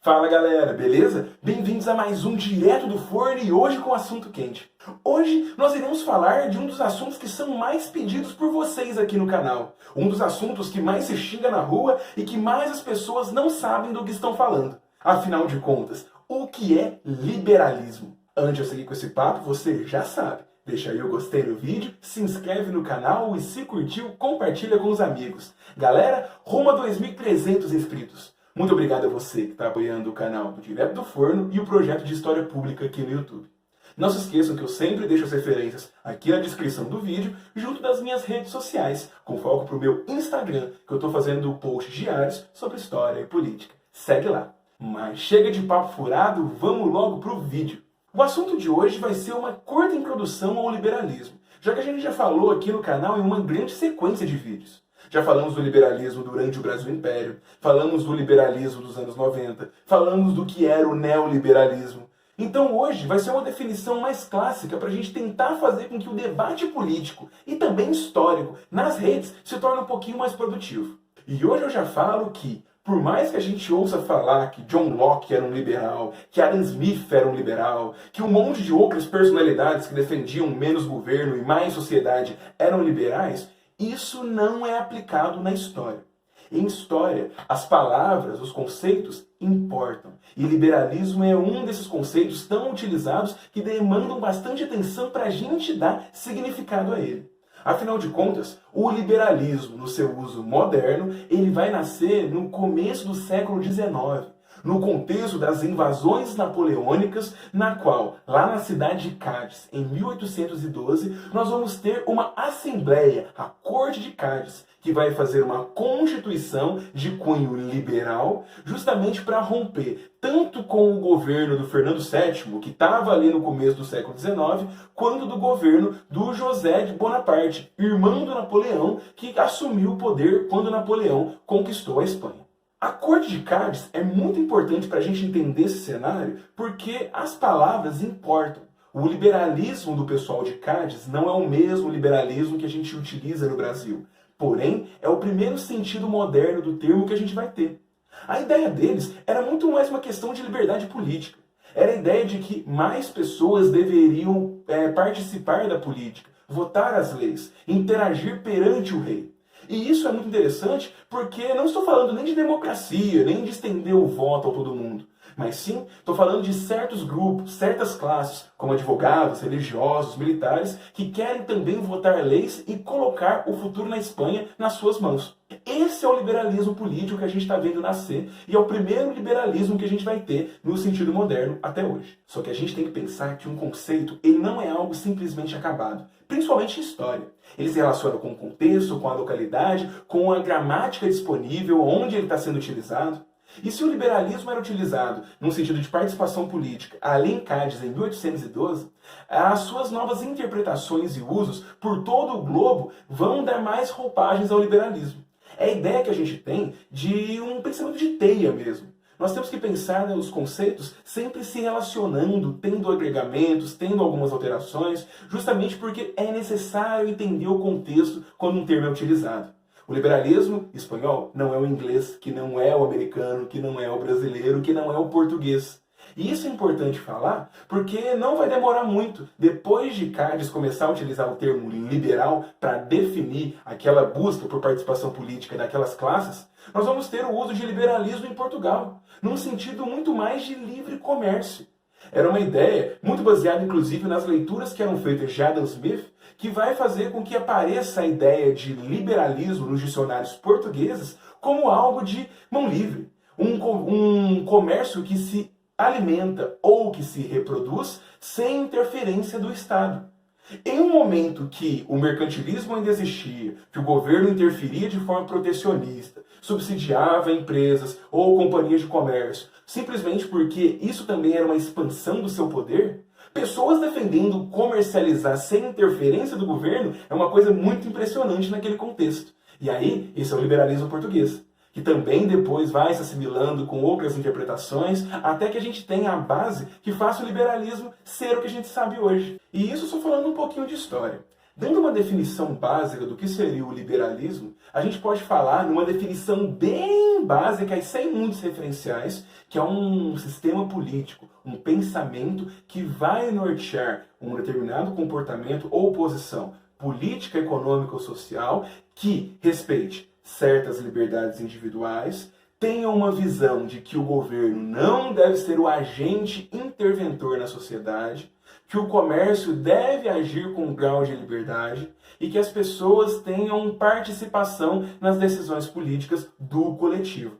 Fala galera, beleza? Bem-vindos a mais um Direto do Forno e hoje com assunto quente. Hoje nós iremos falar de um dos assuntos que são mais pedidos por vocês aqui no canal. Um dos assuntos que mais se xinga na rua e que mais as pessoas não sabem do que estão falando. Afinal de contas, o que é liberalismo? Antes de eu seguir com esse papo, você já sabe. Deixa aí o gostei no vídeo, se inscreve no canal e se curtiu, compartilha com os amigos. Galera, rumo a 2.300 inscritos. Muito obrigado a você que está apoiando o canal do Direto do Forno e o projeto de História Pública aqui no YouTube. Não se esqueçam que eu sempre deixo as referências aqui na descrição do vídeo, junto das minhas redes sociais, com foco para o meu Instagram, que eu estou fazendo posts diários sobre história e política. Segue lá. Mas chega de papo furado, vamos logo para o vídeo. O assunto de hoje vai ser uma curta introdução ao liberalismo, já que a gente já falou aqui no canal em uma grande sequência de vídeos. Já falamos do liberalismo durante o Brasil Império, falamos do liberalismo dos anos 90, falamos do que era o neoliberalismo. Então hoje vai ser uma definição mais clássica para a gente tentar fazer com que o debate político e também histórico nas redes se torne um pouquinho mais produtivo. E hoje eu já falo que, por mais que a gente ouça falar que John Locke era um liberal, que Adam Smith era um liberal, que um monte de outras personalidades que defendiam menos governo e mais sociedade eram liberais, isso não é aplicado na história. Em história, as palavras, os conceitos importam. E liberalismo é um desses conceitos tão utilizados que demandam bastante atenção para a gente dar significado a ele. Afinal de contas, o liberalismo, no seu uso moderno, ele vai nascer no começo do século XIX, no contexto das invasões napoleônicas, na qual, lá na cidade de Cádiz, em 1812, nós vamos ter uma assembleia, a Corte de Cádiz, que vai fazer uma constituição de cunho liberal, justamente para romper tanto com o governo do Fernando VII, que estava ali no começo do século XIX, quanto do governo do José de Bonaparte, irmão do Napoleão, que assumiu o poder quando Napoleão conquistou a Espanha. A Corte de Cádiz é muito importante para a gente entender esse cenário, porque as palavras importam. O liberalismo do pessoal de Cádiz não é o mesmo liberalismo que a gente utiliza no Brasil. Porém, é o primeiro sentido moderno do termo que a gente vai ter. A ideia deles era muito mais uma questão de liberdade política. Era a ideia de que mais pessoas deveriam participar da política, votar as leis, interagir perante o rei. E isso é muito interessante porque não estou falando nem de democracia, nem de estender o voto a todo mundo. Mas sim, estou falando de certos grupos, certas classes, como advogados, religiosos, militares, que querem também votar leis e colocar o futuro na Espanha nas suas mãos. Esse é o liberalismo político que a gente está vendo nascer e é o primeiro liberalismo que a gente vai ter no sentido moderno até hoje. Só que a gente tem que pensar que um conceito ele não é algo simplesmente acabado, principalmente em história. Ele se relaciona com o contexto, com a localidade, com a gramática disponível, onde ele está sendo utilizado. E se o liberalismo era utilizado no sentido de participação política ali em Cádiz em 1812, as suas novas interpretações e usos por todo o globo vão dar mais roupagens ao liberalismo. É a ideia que a gente tem de um pensamento de teia mesmo. Nós temos que pensar os conceitos sempre se relacionando, tendo agregamentos, tendo algumas alterações, justamente porque é necessário entender o contexto quando um termo é utilizado. O liberalismo espanhol não é o inglês, que não é o americano, que não é o brasileiro, que não é o português. E isso é importante falar porque não vai demorar muito. Depois de Cádiz começar a utilizar o termo liberal para definir aquela busca por participação política daquelas classes, nós vamos ter o uso de liberalismo em Portugal, num sentido muito mais de livre comércio. Era uma ideia muito baseada, inclusive, nas leituras que eram feitas de Adam Smith, que vai fazer com que apareça a ideia de liberalismo nos dicionários portugueses como algo de mão livre. Um comércio que se alimenta ou que se reproduz sem interferência do Estado. Em um momento que o mercantilismo ainda existia, que o governo interferia de forma protecionista, subsidiava empresas ou companhias de comércio, simplesmente porque isso também era uma expansão do seu poder, pessoas defendendo comercializar sem interferência do governo é uma coisa muito impressionante naquele contexto. E aí, esse é o liberalismo português, que também depois vai se assimilando com outras interpretações, até que a gente tenha a base que faça o liberalismo ser o que a gente sabe hoje. E isso só falando um pouquinho de história. Dando uma definição básica do que seria o liberalismo, a gente pode falar numa definição bem básica e sem muitos referenciais, que é um sistema político, um pensamento que vai nortear um determinado comportamento ou posição política, econômica ou social que respeite certas liberdades individuais, tenha uma visão de que o governo não deve ser o agente interventor na sociedade, que o comércio deve agir com um grau de liberdade e que as pessoas tenham participação nas decisões políticas do coletivo.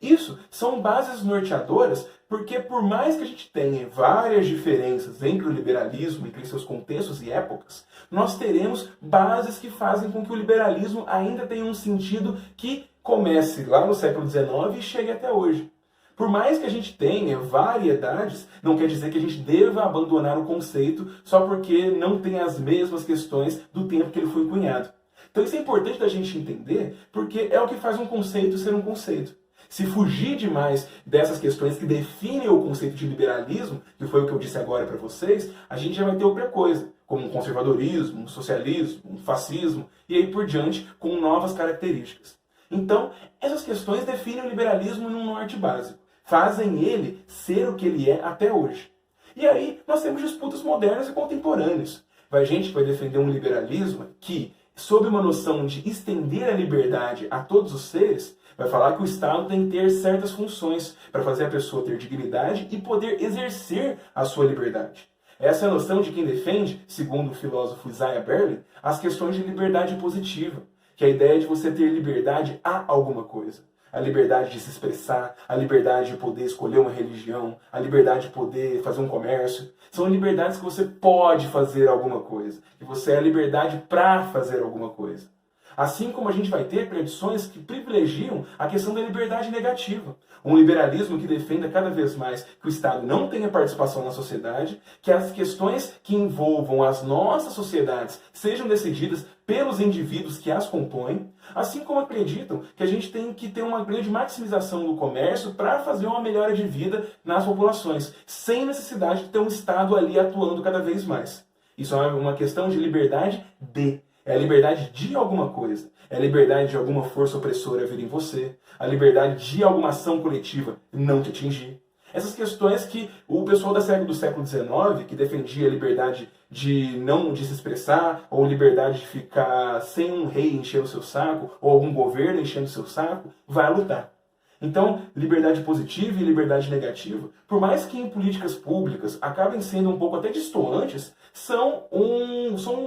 Isso são bases norteadoras porque, por mais que a gente tenha várias diferenças entre o liberalismo, entre seus contextos e épocas, nós teremos bases que fazem com que o liberalismo ainda tenha um sentido que comece lá no século XIX e chegue até hoje. Por mais que a gente tenha variedades, não quer dizer que a gente deva abandonar o conceito só porque não tem as mesmas questões do tempo que ele foi cunhado. Então isso é importante da gente entender, porque é o que faz um conceito ser um conceito. Se fugir demais dessas questões que definem o conceito de liberalismo, que foi o que eu disse agora para vocês, a gente já vai ter outra coisa, como um conservadorismo, um socialismo, um fascismo, e aí por diante, com novas características. Então, essas questões definem o liberalismo num norte básico, fazem ele ser o que ele é até hoje. E aí nós temos disputas modernas e contemporâneas. Vai gente que vai defender um liberalismo que, sob uma noção de estender a liberdade a todos os seres, vai falar que o Estado tem que ter certas funções para fazer a pessoa ter dignidade e poder exercer a sua liberdade. Essa é a noção de quem defende, segundo o filósofo Isaiah Berlin, as questões de liberdade positiva, que é a ideia de você ter liberdade a alguma coisa. A liberdade de se expressar, a liberdade de poder escolher uma religião, a liberdade de poder fazer um comércio. São liberdades que você pode fazer alguma coisa, que você é a liberdade para fazer alguma coisa. Assim como a gente vai ter tradições que privilegiam a questão da liberdade negativa. Um liberalismo que defenda cada vez mais que o Estado não tenha participação na sociedade, que as questões que envolvam as nossas sociedades sejam decididas pelos indivíduos que as compõem, assim como acreditam que a gente tem que ter uma grande maximização do comércio para fazer uma melhora de vida nas populações, sem necessidade de ter um Estado ali atuando cada vez mais. Isso é uma questão de liberdade é a liberdade de alguma coisa. É a liberdade de alguma força opressora vir em você. A liberdade de alguma ação coletiva não te atingir. Essas questões que o pessoal do século XIX, que defendia a liberdade de se expressar, ou liberdade de ficar sem um rei enchendo o seu saco, ou algum governo enchendo o seu saco, vai lutar. Então, liberdade positiva e liberdade negativa, por mais que em políticas públicas acabem sendo um pouco até distoantes, são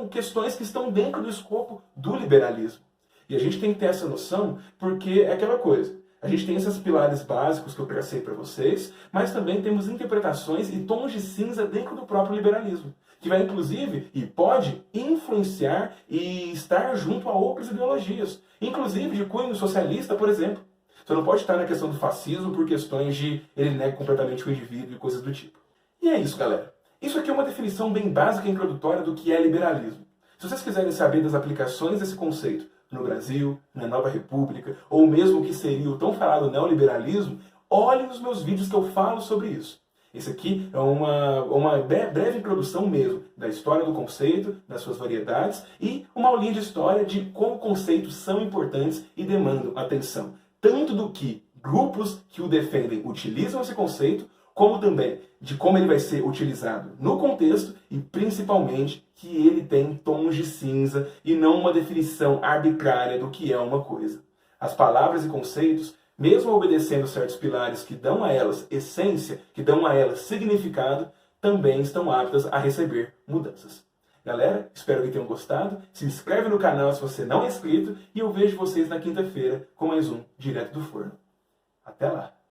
questões que estão dentro do escopo do liberalismo. E a gente tem que ter essa noção porque é aquela coisa. A gente tem esses pilares básicos que eu tracei para vocês, mas também temos interpretações e tons de cinza dentro do próprio liberalismo, que vai inclusive e pode influenciar e estar junto a outras ideologias, inclusive de cunho socialista, por exemplo. Você não pode estar na questão do fascismo por questões de ele nega completamente o indivíduo e coisas do tipo. E é isso, galera. Isso aqui é uma definição bem básica e introdutória do que é liberalismo. Se vocês quiserem saber das aplicações desse conceito no Brasil, na Nova República, ou mesmo o que seria o tão falado neoliberalismo, olhem nos meus vídeos que eu falo sobre isso. Esse aqui é uma breve introdução mesmo da história do conceito, das suas variedades e uma aulinha de história de como conceitos são importantes e demandam atenção. Tanto do que grupos que o defendem utilizam esse conceito, como também de como ele vai ser utilizado no contexto e principalmente que ele tem tons de cinza e não uma definição arbitrária do que é uma coisa. As palavras e conceitos, mesmo obedecendo certos pilares que dão a elas essência, que dão a elas significado, também estão aptas a receber mudanças. Galera, espero que tenham gostado. Se inscreve no canal se você não é inscrito e eu vejo vocês na quinta-feira com mais um Direto do Forno. Até lá!